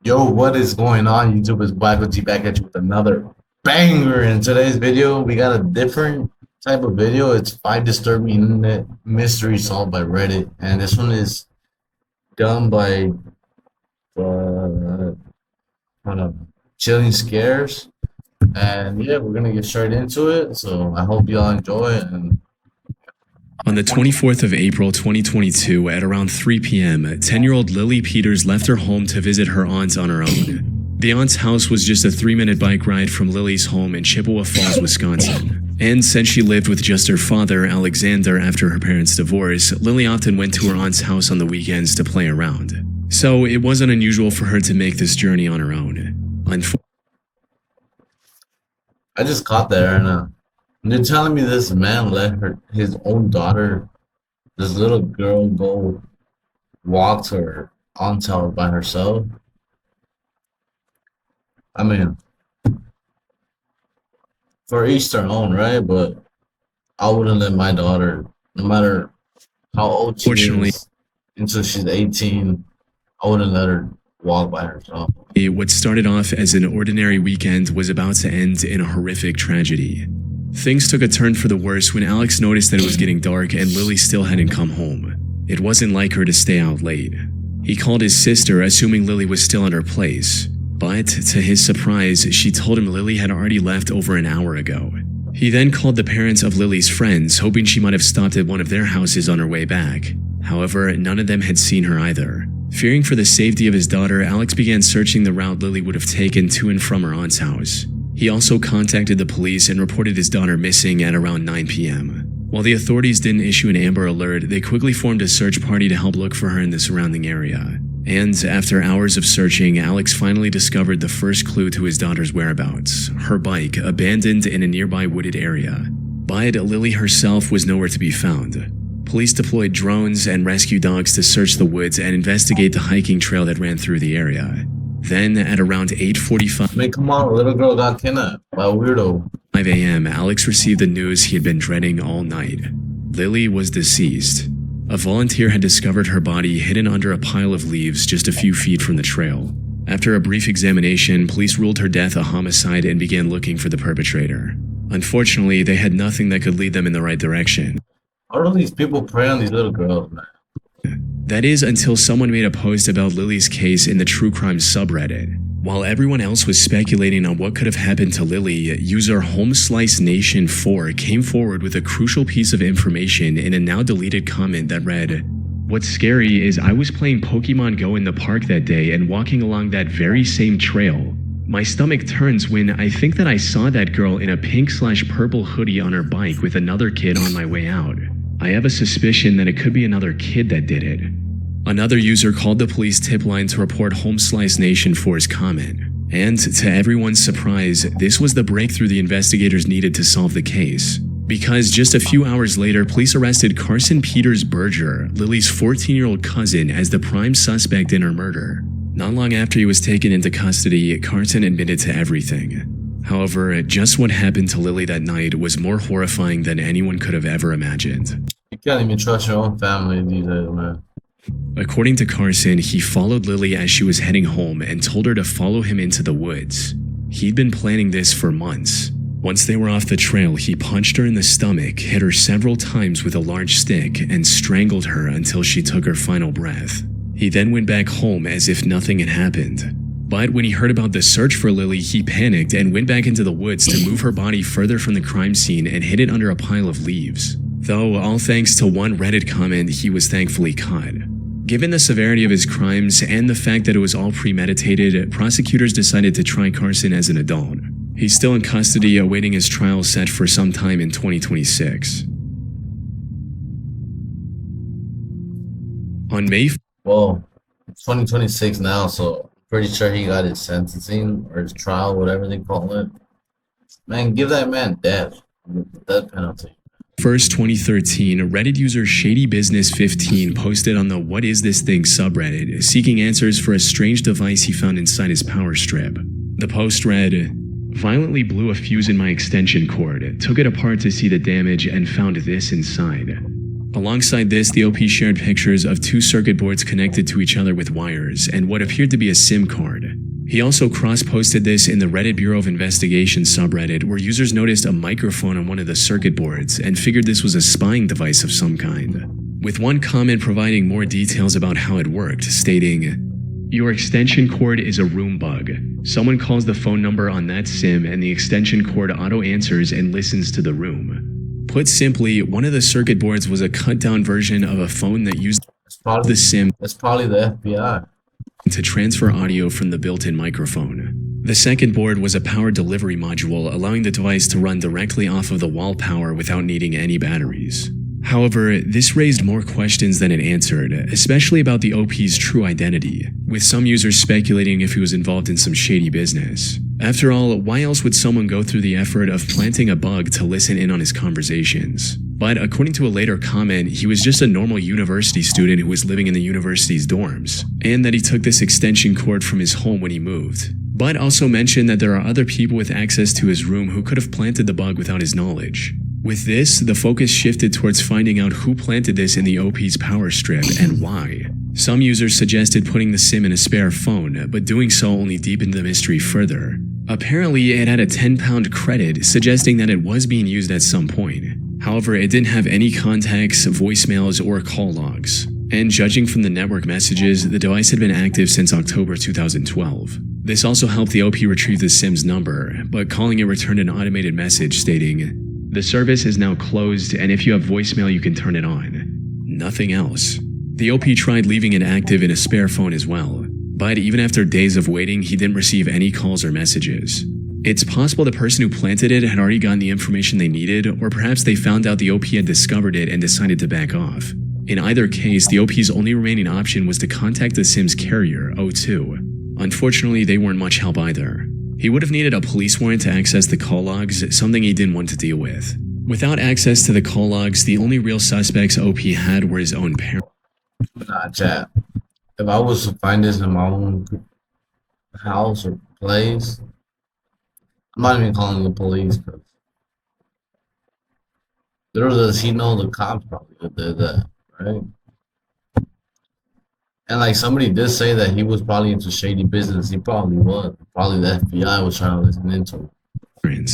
Yo, what is going on? YouTube is Black with G back at you with another banger. In today's video, we got a different type of video. It's 5 disturbing internet mysteries solved by Reddit, and this one is done by uh, kind of chilling scares. And yeah, we're gonna get straight into it. So I hope y'all enjoy it. And On the 24th of April 2022 at around 3 p.m., 10-year-old Lily Peters left her home to visit her aunt on her own. The aunt's house was just a 3-minute bike ride from Lily's home in Chippewa Falls, Wisconsin. And since she lived with just her father, Alexander, after her parents' divorce, Lily often went to her aunt's house on the weekends to play around. So it wasn't unusual for her to make this journey on her own. I just caught that right now. And they're telling me this man let his own daughter, this little girl, go walk to her aunt's house by herself. I mean, for each their own, right? But I wouldn't let my daughter, no matter how old she Fortunately, is, until she's 18, I wouldn't let her walk by herself. what started off as an ordinary weekend was about to end in a horrific tragedy. Things took a turn for the worse when Alex noticed that it was getting dark and Lily still hadn't come home. It wasn't like her to stay out late. He called his sister, assuming Lily was still at her place. But, to his surprise, she told him Lily had already left over an hour ago. He then called the parents of Lily's friends, hoping she might have stopped at one of their houses on her way back. However, none of them had seen her either. Fearing for the safety of his daughter, Alex began searching the route Lily would have taken to and from her aunt's house. He also contacted the police and reported his daughter missing at around 9 p.m. While the authorities didn't issue an Amber Alert, they quickly formed a search party to help look for her in the surrounding area. And after hours of searching, Alex finally discovered the first clue to his daughter's whereabouts: her bike, abandoned in a nearby wooded area. But Lily herself was nowhere to be found. Police deployed drones and rescue dogs to search the woods and investigate the hiking trail that ran through the area. Then, at around 8:45 I mean, come on, a little girl got kidnapped by a weirdo. a.m., Alex received the news he had been dreading all night. Lily was deceased. A volunteer had discovered her body hidden under a pile of leaves just a few feet from the trail. After a brief examination, police ruled her death a homicide and began looking for the perpetrator. Unfortunately, they had nothing that could lead them in the right direction. How do these people prey on these little girls, man? That is until someone made a post about Lily's case in the true crime subreddit. While everyone else was speculating on what could have happened to Lily, user HomesliceNation4 came forward with a crucial piece of information in a now deleted comment that read, "What's scary is I was playing Pokemon Go in the park that day and walking along that very same trail. My stomach turns when I think that I saw that girl in a pink/purple hoodie on her bike with another kid on my way out. I have a suspicion that it could be another kid that did it." Another user called the police tip line to report HomesliceNation4's comment. And to everyone's surprise, this was the breakthrough the investigators needed to solve the case. Because just a few hours later, police arrested Carson Peters Berger, Lily's 14-year-old cousin, as the prime suspect in her murder. Not long after he was taken into custody, Carson admitted to everything. However, just what happened to Lily that night was more horrifying than anyone could have ever imagined. You can't even trust your own family these days, man. According to Carson, he followed Lily as she was heading home and told her to follow him into the woods. He'd been planning this for months. Once they were off the trail, he punched her in the stomach, hit her several times with a large stick, and strangled her until she took her final breath. He then went back home as if nothing had happened. But when he heard about the search for Lily, he panicked and went back into the woods to move her body further from the crime scene and hid it under a pile of leaves. Though, all thanks to one Reddit comment, he was thankfully caught. Given the severity of his crimes and the fact that it was all premeditated, prosecutors decided to try Carson as an adult. He's still in custody, awaiting his trial set for sometime in 2026. On May Well, it's 2026 now, so I'm pretty sure he got his sentencing or his trial, whatever they call it. Man, give that man death. The death penalty. 1st, 2013, Reddit user ShadyBusiness15 posted on the What Is This Thing subreddit, seeking answers for a strange device he found inside his power strip. The post read, "Violently blew a fuse in my extension cord, took it apart to see the damage, and found this inside." Alongside this, the OP shared pictures of two circuit boards connected to each other with wires and what appeared to be a SIM card. He also cross-posted this in the Reddit Bureau of Investigation subreddit, where users noticed a microphone on one of the circuit boards and figured this was a spying device of some kind, with one comment providing more details about how it worked, stating, "Your extension cord is a room bug. Someone calls the phone number on that SIM and the extension cord auto-answers and listens to the room." Put simply, one of the circuit boards was a cut-down version of a phone that used the SIM It's probably the FBI. to transfer audio from the built-in microphone. The second board was a power delivery module, allowing the device to run directly off of the wall power without needing any batteries. However, this raised more questions than it answered, especially about the OP's true identity, with some users speculating if he was involved in some shady business. After all, why else would someone go through the effort of planting a bug to listen in on his conversations? But according to a later comment, he was just a normal university student who was living in the university's dorms, and that he took this extension cord from his home when he moved. But also mentioned that there are other people with access to his room who could have planted the bug without his knowledge. With this, the focus shifted towards finding out who planted this in the OP's power strip and why. Some users suggested putting the SIM in a spare phone, but doing so only deepened the mystery further. Apparently, it had a 10-pound credit, suggesting that it was being used at some point. However, it didn't have any contacts, voicemails, or call logs. And judging from the network messages, the device had been active since October 2012. This also helped the OP retrieve the SIM's number, but calling it returned an automated message stating, "The service is now closed, and if you have voicemail, you can turn it on." Nothing else. The OP tried leaving it active in a spare phone as well, but even after days of waiting, he didn't receive any calls or messages. It's possible the person who planted it had already gotten the information they needed, or perhaps they found out the OP had discovered it and decided to back off. In either case, the OP's only remaining option was to contact the SIM's carrier, O2. Unfortunately, they weren't much help either. He would have needed a police warrant to access the call logs, something he didn't want to deal with. Without access to the call logs, the only real suspects OP had were his own parents. Nah, chat. If I was to find this in my own house or place, I'm not even calling the police, because little does he know the cops probably did that, right? And like somebody did say that he was probably into shady business. He probably was. Probably the FBI was trying to listen into him.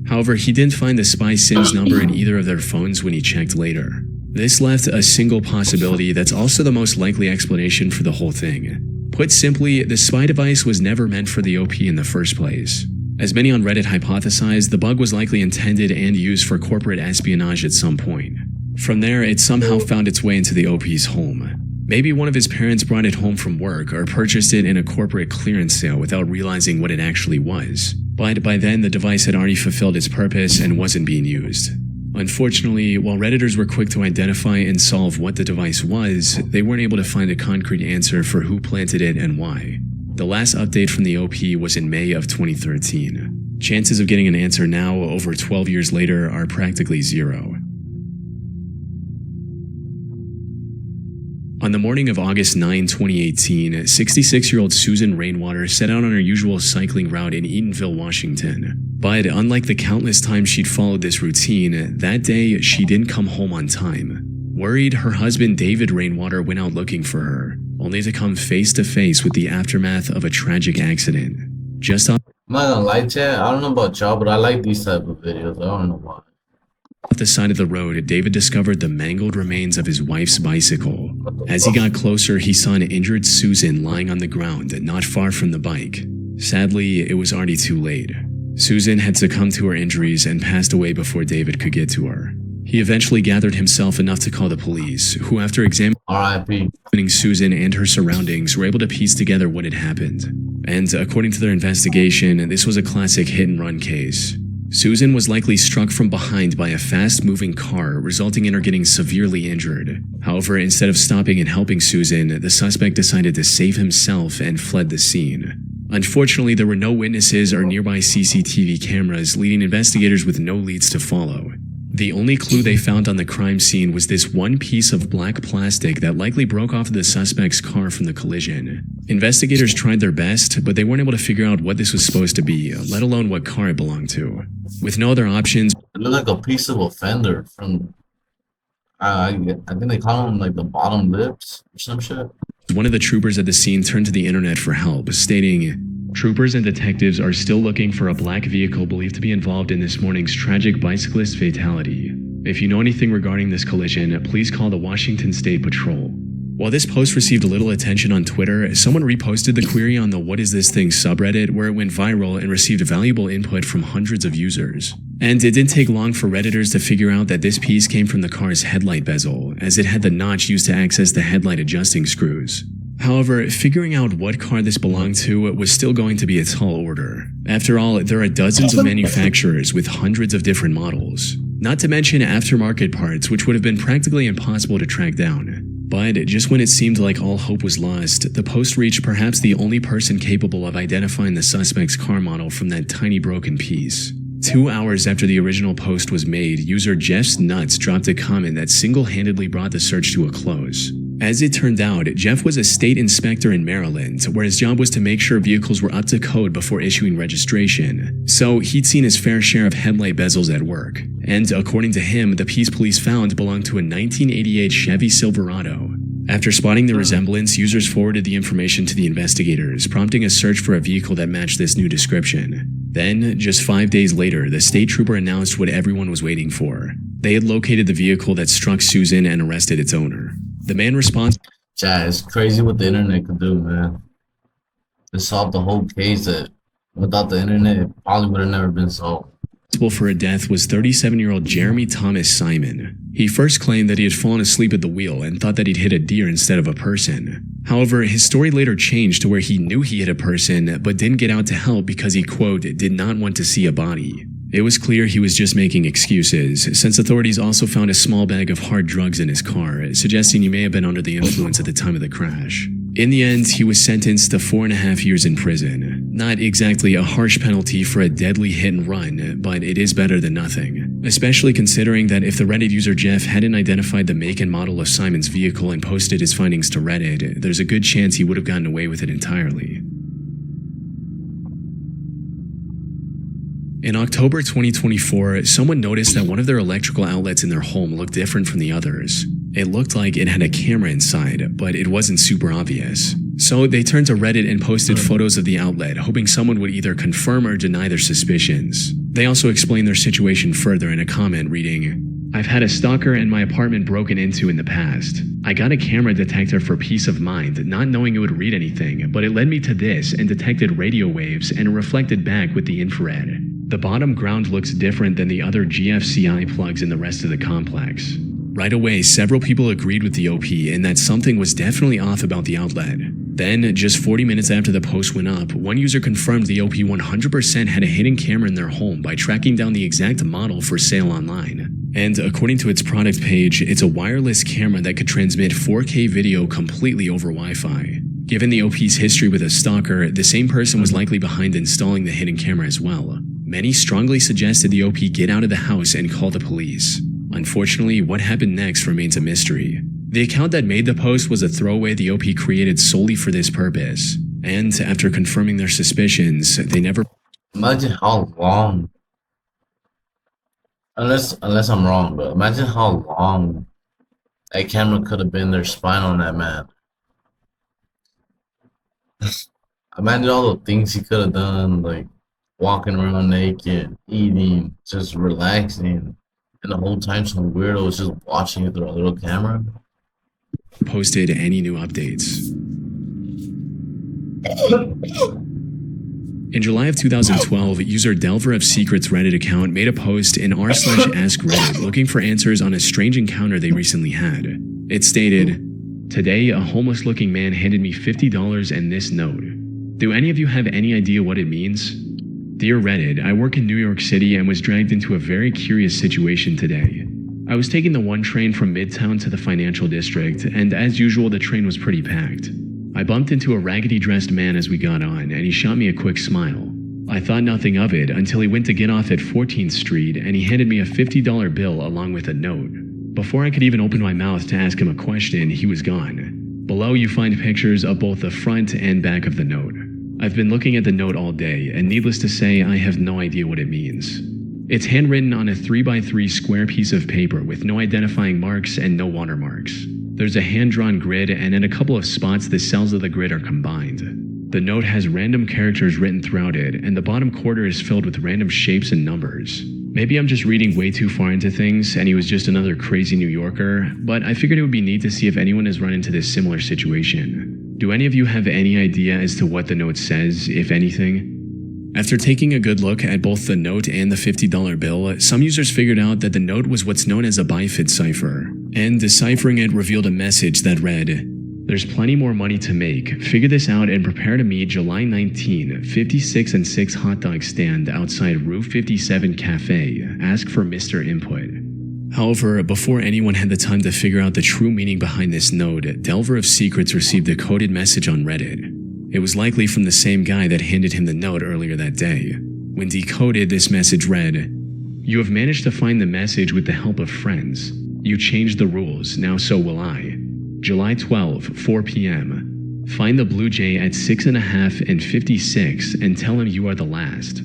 However, he didn't find the spy SIM's number in either of their phones when he checked later. This left a single possibility that's also the most likely explanation for the whole thing. Put simply, the spy device was never meant for the OP in the first place. As many on Reddit hypothesized, the bug was likely intended and used for corporate espionage at some point. From there, it somehow found its way into the OP's home. Maybe one of his parents brought it home from work or purchased it in a corporate clearance sale without realizing what it actually was. But by then, the device had already fulfilled its purpose and wasn't being used. Unfortunately, while Redditors were quick to identify and solve what the device was, they weren't able to find a concrete answer for who planted it and why. The last update from the OP was in May of 2013. Chances of getting an answer now, over 12 years later, are practically zero. On the morning of August 9, 2018, 66-year-old Susan Rainwater set out on her usual cycling route in Eatonville, Washington. But unlike the countless times she'd followed this routine, that day she didn't come home on time. Worried, her husband David Rainwater went out looking for her, only to come face to face with the aftermath of a tragic accident. Just off I'm not gonna lie, chat. I don't know about y'all, but I like these type of videos. I don't know why. the side of the road, David discovered the mangled remains of his wife's bicycle. As he got closer, he saw an injured Susan lying on the ground not far from the bike. Sadly, it was already too late. Susan had succumbed to her injuries and passed away before David could get to her. He eventually gathered himself enough to call the police, who, after examining R.I.P. Susan and her surroundings, were able to piece together what had happened. And according to their investigation, this was a classic hit-and-run case. Susan was likely struck from behind by a fast-moving car, resulting in her getting severely injured. However, instead of stopping and helping Susan, the suspect decided to save himself and fled the scene. Unfortunately, there were no witnesses or nearby CCTV cameras, leaving investigators with no leads to follow. The only clue they found on the crime scene was this one piece of black plastic that likely broke off the suspect's car from the collision. Investigators tried their best, but they weren't able to figure out what this was supposed to be, let alone what car it belonged to. With no other options, It looked like a piece of a fender from, I think they call them like the bottom lips or some shit. one of the troopers at the scene turned to the internet for help, stating, Troopers and detectives are still looking for a black vehicle believed to be involved in this morning's tragic bicyclist fatality. If you know anything regarding this collision, please call the Washington State Patrol. While this post received little attention on Twitter, someone reposted the query on the What Is This Thing subreddit, where it went viral and received valuable input from hundreds of users. And it didn't take long for Redditors to figure out that this piece came from the car's headlight bezel, as it had the notch used to access the headlight adjusting screws. However, figuring out what car this belonged to was still going to be a tall order. After all, there are dozens of manufacturers with hundreds of different models. Not to mention aftermarket parts, which would have been practically impossible to track down. But just when it seemed like all hope was lost, the post reached perhaps the only person capable of identifying the suspect's car model from that tiny broken piece. 2 hours after the original post was made, user Jeff's Nuts dropped a comment that single-handedly brought the search to a close. As it turned out, Jeff was a state inspector in Maryland, where his job was to make sure vehicles were up to code before issuing registration. So he'd seen his fair share of headlight bezels at work. And according to him, the piece police found belonged to a 1988 Chevy Silverado. After spotting the resemblance, users forwarded the information to the investigators, prompting a search for a vehicle that matched this new description. Then, just 5 days later, the state trooper announced what everyone was waiting for. They had located the vehicle that struck Susan and arrested its owner. The man responsible Chat, it's crazy what the internet could do, man. It solved the whole case that without the internet, it probably would have never been solved. for her death was 37-year-old Jeremy Thomas Simon. He first claimed that he had fallen asleep at the wheel and thought that he'd hit a deer instead of a person. However, his story later changed to where he knew he hit a person but didn't get out to help because he, quote, did not want to see a body. It was clear he was just making excuses, since authorities also found a small bag of hard drugs in his car, suggesting he may have been under the influence at the time of the crash. In the end, he was sentenced to 4.5 years in prison. Not exactly a harsh penalty for a deadly hit and run, but it is better than nothing. Especially considering that if the Reddit user Jeff hadn't identified the make and model of Simon's vehicle and posted his findings to Reddit, there's a good chance he would have gotten away with it entirely. In October 2024, someone noticed that one of their electrical outlets in their home looked different from the others. It looked like it had a camera inside, but it wasn't super obvious. So they turned to Reddit and posted photos of the outlet, hoping someone would either confirm or deny their suspicions. They also explained their situation further in a comment reading, "I've had a stalker in my apartment broken into in the past. I got a camera detector for peace of mind, not knowing it would read anything, but it led me to this and detected radio waves and it reflected back with the infrared. The bottom ground looks different than the other GFCI plugs in the rest of the complex." Right away, several people agreed with the OP in that something was definitely off about the outlet. Then, just 40 minutes after the post went up, one user confirmed the OP 100% had a hidden camera in their home by tracking down the exact model for sale online. And according to its product page, it's a wireless camera that could transmit 4K video completely over Wi-Fi. Given the OP's history with a stalker, the same person was likely behind installing the hidden camera as well. Many strongly suggested the OP get out of the house and call the police. Unfortunately, what happened next remains a mystery. The account that made the post was a throwaway the OP created solely for this purpose. And after confirming their suspicions, they never... Imagine how long, unless I'm wrong, but imagine how long that camera could have been their spine on that man. Imagine all the things he could have done, like walking around naked, eating, just relaxing, and the whole time some weirdo was just watching it through a little camera. posted any new updates. In July of 2012, user Delver of Secrets Reddit account made a post in r/askreddit looking for answers on a strange encounter they recently had. It stated, "Today, a homeless-looking man handed me $50 and this note. Do any of you have any idea what it means? Dear Reddit, I work in New York City and was dragged into a very curious situation today. I was taking the 1 train from Midtown to the financial district, and as usual, the train was pretty packed. I bumped into a raggedy-dressed man as we got on, and he shot me a quick smile. I thought nothing of it until he went to get off at 14th Street, and he handed me a $50 bill along with a note. Before I could even open my mouth to ask him a question, he was gone. Below, you find pictures of both the front and back of the note. I've been looking at the note all day, and needless to say, I have no idea what it means. It's handwritten on a 3x3 square piece of paper with no identifying marks and no watermarks. There's a hand-drawn grid, and in a couple of spots, the cells of the grid are combined. The note has random characters written throughout it, and the bottom quarter is filled with random shapes and numbers. Maybe I'm just reading way too far into things, and he was just another crazy New Yorker, but I figured it would be neat to see if anyone has run into this similar situation. Do any of you have any idea as to what the note says, if anything? After taking a good look at both the note and the $50 bill, some users figured out that the note was what's known as a bifid cipher, and deciphering it revealed a message that read, "There's plenty more money to make. Figure this out and prepare to meet July 19, 56 and 6 hot dog stand outside Rue 57 Cafe. Ask for Mr. Input." However, before anyone had the time to figure out the true meaning behind this note, Delver of Secrets received a coded message on Reddit. It was likely from the same guy that handed him the note earlier that day. When decoded, this message read, "You have managed to find the message with the help of friends. You changed the rules, now so will I. July 12, 4 p.m. Find the Blue Jay at 6.5 and 56 and tell him you are the last."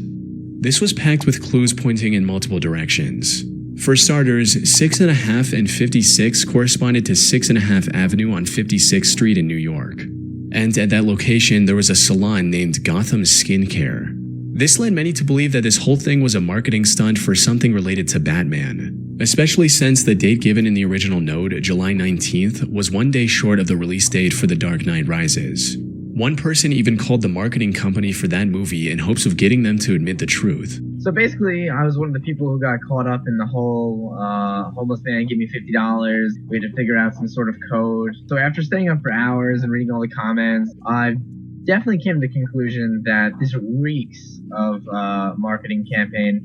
This was packed with clues pointing in multiple directions. For starters, 6.5 and 56 corresponded to 6.5 Avenue on 56th Street in New York. And at that location, there was a salon named Gotham Skincare. This led many to believe that this whole thing was a marketing stunt for something related to Batman, especially since the date given in the original note, July 19th, was one day short of the release date for The Dark Knight Rises. One person even called the marketing company for that movie in hopes of getting them to admit the truth. So basically, I was one of the people who got caught up in the whole homeless man, give me $50. We had to figure out some sort of code. So after staying up for hours and reading all the comments, I definitely came to the conclusion that this reeks of marketing campaign.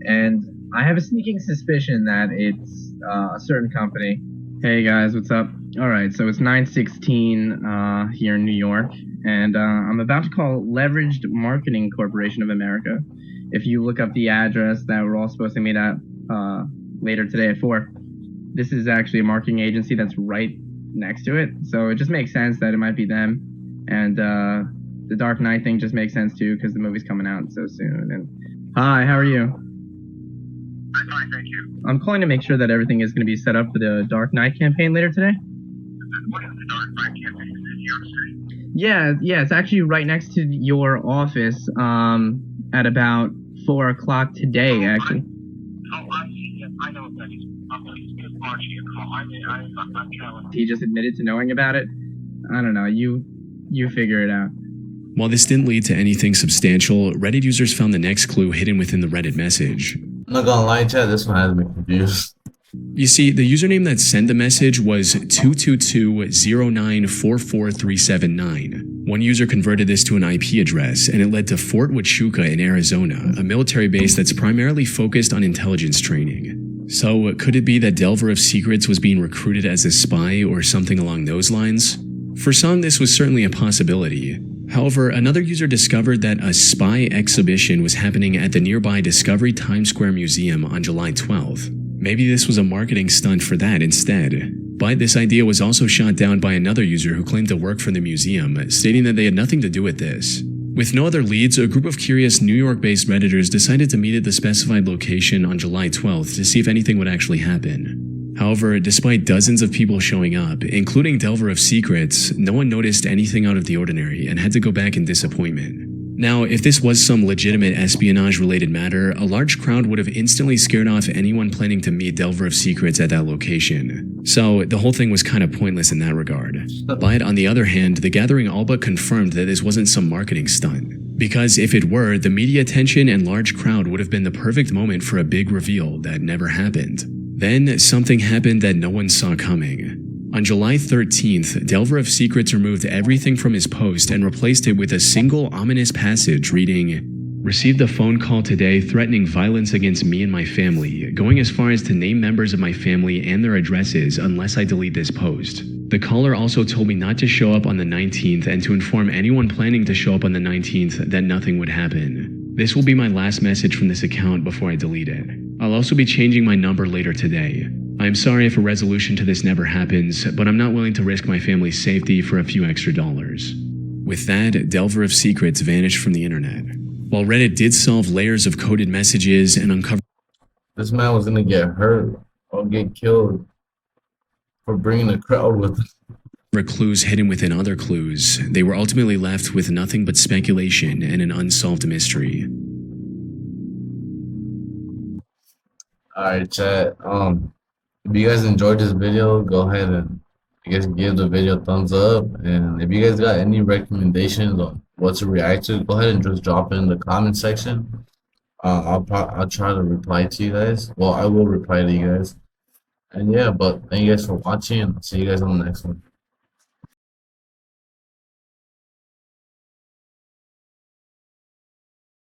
And I have a sneaking suspicion that it's a certain company. Hey guys, what's up? Alright, so it's 9:16 here in New York, and I'm about to call Leveraged Marketing Corporation of America. If you look up the address that we're all supposed to meet at later today at 4, this is actually a marketing agency that's right next to it, so it just makes sense that it might be them. And the Dark Knight thing just makes sense too, because the movie's coming out so soon. And hi, how are you? I'm fine, thank you. I'm calling to make sure that everything is going to be set up for the Dark Knight campaign later today. What is the Dark Knight campaign in New York City? Yeah, it's actually right next to your office at about 4 o'clock today, actually. I see. Yes, I know what that is. Please give Margie a call. I'm traveling. He just admitted to knowing about it. I don't know. You figure it out. While this didn't lead to anything substantial, Reddit users found the next clue hidden within the Reddit message. I'm not gonna lie, chat, this one has me confused. You see, the username that sent the message was 222-0944379. One user converted this to an IP address, and it led to Fort Huachuca in Arizona, a military base that's primarily focused on intelligence training. So, could it be that Delver of Secrets was being recruited as a spy or something along those lines? For some, this was certainly a possibility. However, another user discovered that a spy exhibition was happening at the nearby Discovery Times Square Museum on July 12th. Maybe this was a marketing stunt for that instead. But this idea was also shot down by another user who claimed to work for the museum, stating that they had nothing to do with this. With no other leads, a group of curious New York-based Redditors decided to meet at the specified location on July 12th to see if anything would actually happen. However, despite dozens of people showing up, including Delver of Secrets, no one noticed anything out of the ordinary and had to go back in disappointment. Now, if this was some legitimate espionage-related matter, a large crowd would have instantly scared off anyone planning to meet Delver of Secrets at that location. So, the whole thing was kind of pointless in that regard. But on the other hand, the gathering all but confirmed that this wasn't some marketing stunt. Because if it were, the media attention and large crowd would have been the perfect moment for a big reveal that never happened. Then, something happened that no one saw coming. On July 13th, Delver of Secrets removed everything from his post and replaced it with a single ominous passage reading, "Received a phone call today threatening violence against me and my family, going as far as to name members of my family and their addresses unless I delete this post. The caller also told me not to show up on the 19th and to inform anyone planning to show up on the 19th that nothing would happen. This will be my last message from this account before I delete it. I'll also be changing my number later today. I'm sorry if a resolution to this never happens, but I'm not willing to risk my family's safety for a few extra dollars." With that, Delver of Secrets vanished from the internet. While Reddit did solve layers of coded messages and uncover— This man was gonna get hurt or get killed for bringing a crowd with him. clues hidden within other clues, they were ultimately left with nothing but speculation and an unsolved mystery. Alright, chat. If you guys enjoyed this video, go ahead and I guess give the video a thumbs up. And if you guys got any recommendations on what to react to, go ahead and just drop it in the comment section. I'll try to reply to you guys. Well, I will reply to you guys. And yeah, but thank you guys for watching. See you guys on the next one.